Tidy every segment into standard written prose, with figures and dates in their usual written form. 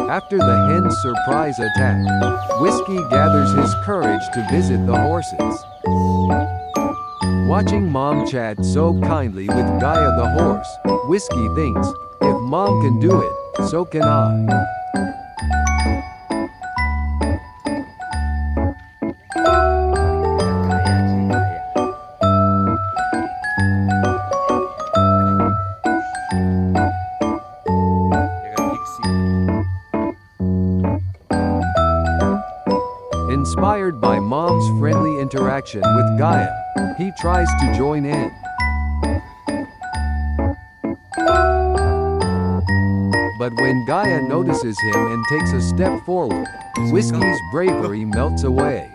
After the hen's surprise attack, Whiskey gathers his courage to visit the horses. Watching Mom chat so kindly with Gaia the horse, Whiskey thinks, if Mom can do it, so can I. Inspired by Mom's friendly interaction with Gaia, he tries to join in. But when Gaia notices him and takes a step forward, Whiskey's bravery melts away.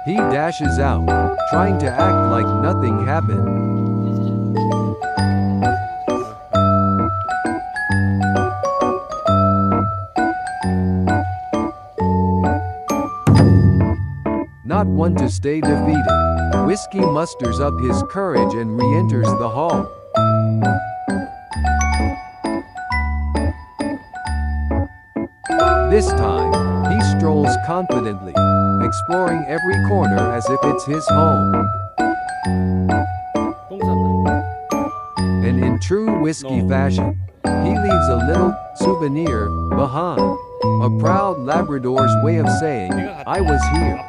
He dashes out, trying to act like nothing happened. Not one to stay defeated, Whiskey musters up his courage and re-enters the hall. This time, he strolls confidently, exploring every corner as if it's his home. And in true Whiskey fashion, he leaves a little souvenir behind. A proud Labrador's way of saying, I was here.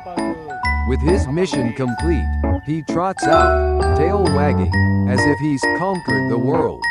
With his mission complete, he trots out, tail wagging, as if he's conquered the world.